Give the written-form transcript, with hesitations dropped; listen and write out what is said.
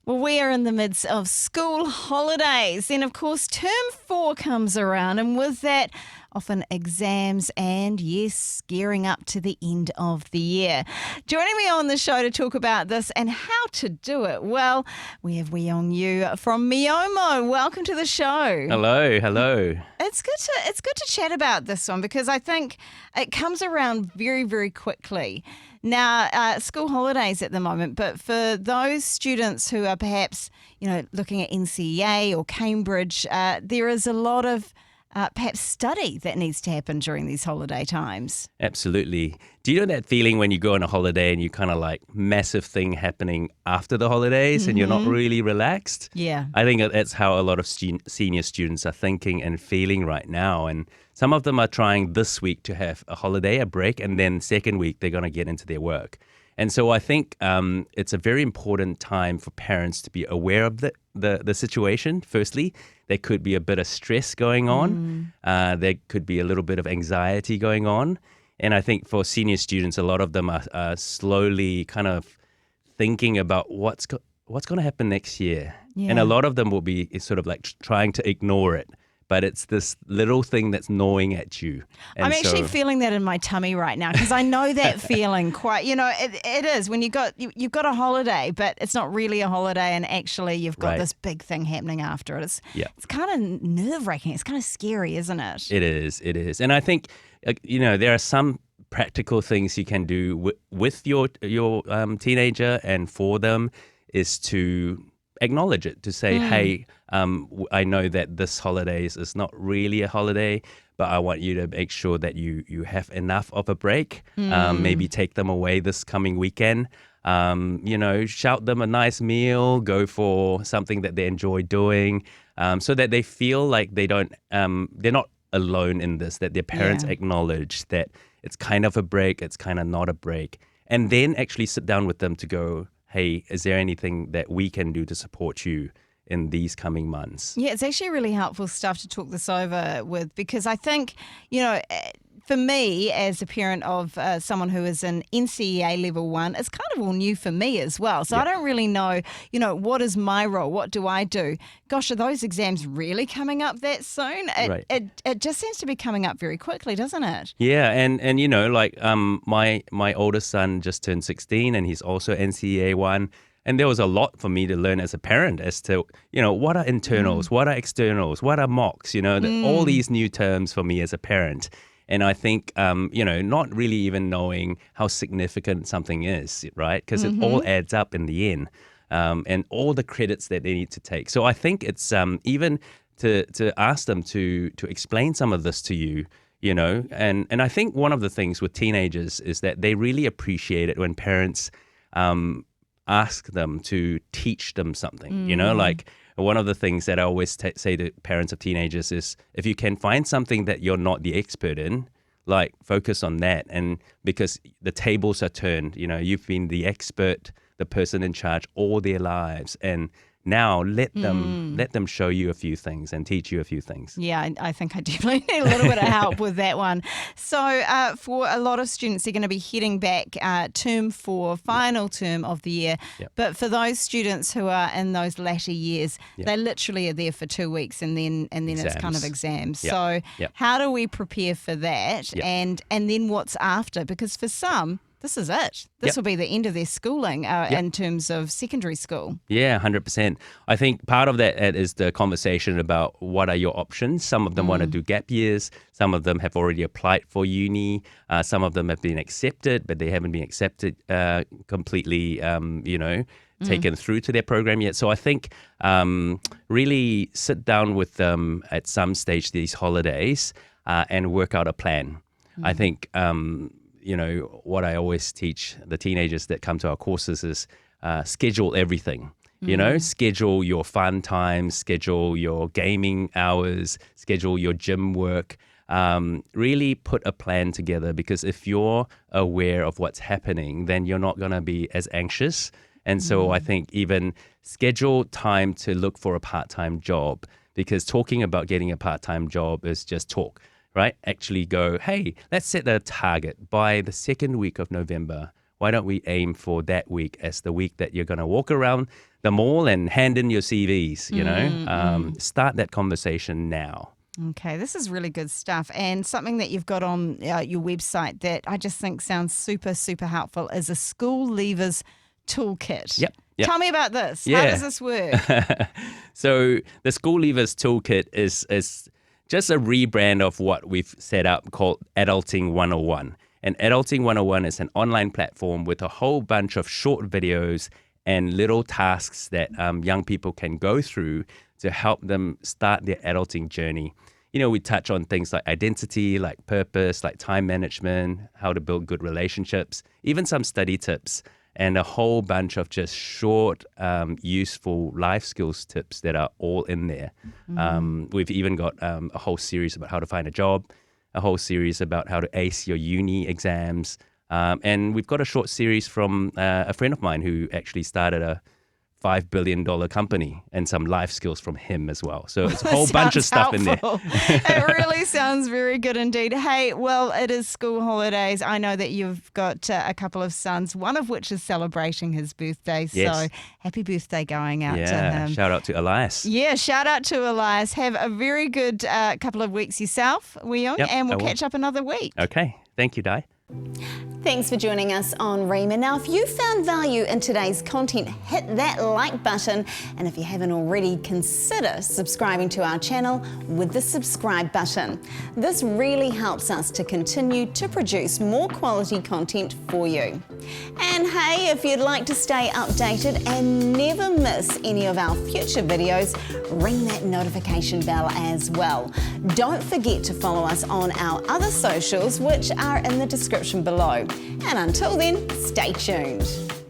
Well, we are in the midst of school holidays. Then, of course, term 4 comes around, and with that, often exams and, yes, gearing up to the end of the year. Joining me on the show to talk about this and how to do it, well, we have Wee-Yeong Eyou from MIOMO. Welcome to the show. Hello. It's good to chat about this one because I think it comes around very, very quickly. Now, school holidays at the moment, but for those students who are perhaps, looking at NCEA or Cambridge, there is a lot of perhaps study that needs to happen during these holiday times. Absolutely. Do you know that feeling when you go on a holiday and you kind of like massive thing happening after the holidays and you're not really relaxed? Yeah. I think that's how a lot of senior students are thinking and feeling right now. And some of them are trying this week to have a holiday, a break, and then second week they're going to get into their work. And so I think it's a very important time for parents to be aware of the situation. Firstly, there could be a bit of stress going on. There could be a little bit of anxiety going on. And I think for senior students, a lot of them are slowly kind of thinking about what's going to happen next year. Yeah. And a lot of them will be sort of like trying to ignore it. But it's this little thing that's gnawing at you. And I'm actually feeling that in my tummy right now because I know that feeling quite, it is when you've got a holiday, but it's not really a holiday and actually you've got this big thing happening after it. It's kind of nerve-wracking. It's kind of scary, isn't it? It is. And I think, there are some practical things you can do with your teenager and for them is to acknowledge it, to say, hey, I know that this holidays is not really a holiday, but I want you to make sure that you have enough of a break. Maybe take them away this coming weekend. Shout them a nice meal, go for something that they enjoy doing, so that they feel like they're not alone in this, that their parents acknowledge that it's kind of a break, it's kind of not a break. And then actually sit down with them to go, hey, is there anything that we can do to support you in these coming months? Yeah, it's actually really helpful stuff to talk this over with because I think, for me as a parent of someone who is in NCEA level 1, it's kind of all new for me as well. So I don't really know, what is my role? What do I do? Gosh, are those exams really coming up that soon? It just seems to be coming up very quickly, doesn't it? Yeah, and my oldest son just turned 16 and he's also NCEA 1. And there was a lot for me to learn as a parent as to, what are internals, what are externals, what are mocks, all these new terms for me as a parent. And I think, not really even knowing how significant something is, right? Because it all adds up in the end, and all the credits that they need to take. So I think it's even to ask them to explain some of this to you, and I think one of the things with teenagers is that they really appreciate it when parents ask them to teach them something, like one of the things that I always say to parents of teenagers is if you can find something that you're not the expert in, like focus on that. And because the tables are turned, you've been the expert, the person in charge all their lives. And now let them show you a few things and teach you a few things. Yeah, I think I definitely need a little bit of help with that one. So for a lot of students, they're going to be heading back term 4, final term of the year. Yep. But for those students who are in those latter years, they literally are there for 2 weeks and then it's kind of exams. Yep. So Yep. how do we prepare for that? Yep. And then what's after? Because for some, this is it. This will be the end of their schooling in terms of secondary school. Yeah, 100%. I think part of that is the conversation about what are your options. Some of them want to do gap years. Some of them have already applied for uni. Some of them have been accepted, but they haven't been accepted completely, taken through to their program yet. So I think really sit down with them at some stage these holidays and work out a plan. I think what I always teach the teenagers that come to our courses is schedule everything. Schedule your fun times, schedule your gaming hours, schedule your gym work. Really put a plan together, because if you're aware of what's happening, then you're not going to be as anxious. And so I think even schedule time to look for a part-time job, because talking about getting a part-time job is just talk. Right? Actually go, hey, let's set a target by the second week of November. Why don't we aim for that week as the week that you're going to walk around the mall and hand in your CVs, you know. Start that conversation now. Okay, this is really good stuff. And something that you've got on your website that I just think sounds super, super helpful is a school leavers toolkit. Yep. Tell me about this. Yeah. How does this work? So the School Leavers Toolkit is just a rebrand of what we've set up called Adulting 101. And Adulting 101 is an online platform with a whole bunch of short videos and little tasks that young people can go through to help them start their adulting journey. You know, we touch on things like identity, like purpose, like time management, how to build good relationships, even some study tips, and a whole bunch of just short, useful life skills tips that are all in there. We've even got a whole series about how to find a job, a whole series about how to ace your uni exams. And we've got a short series from a friend of mine who actually started a $5 billion company, and some life skills from him as well. So it's a whole bunch of stuff helpful. in there. It really sounds very good indeed. Hey, well, it is school holidays. I know that you've got a couple of sons, one of which is celebrating his birthday. Yes. So happy birthday going out to him. Shout out to Elias. Yeah, shout out to Elias. Have a very good couple of weeks yourself, Wee-Yeong, and we'll catch up another week. Okay. Thank you, Di. Thanks for joining us on Rhema. Now, if you found value in today's content, hit that like button. And if you haven't already, consider subscribing to our channel with the subscribe button. This really helps us to continue to produce more quality content for you. And hey, if you'd like to stay updated and never miss any of our future videos, ring that notification bell as well. Don't forget to follow us on our other socials, which are in the description below. And until then, stay tuned.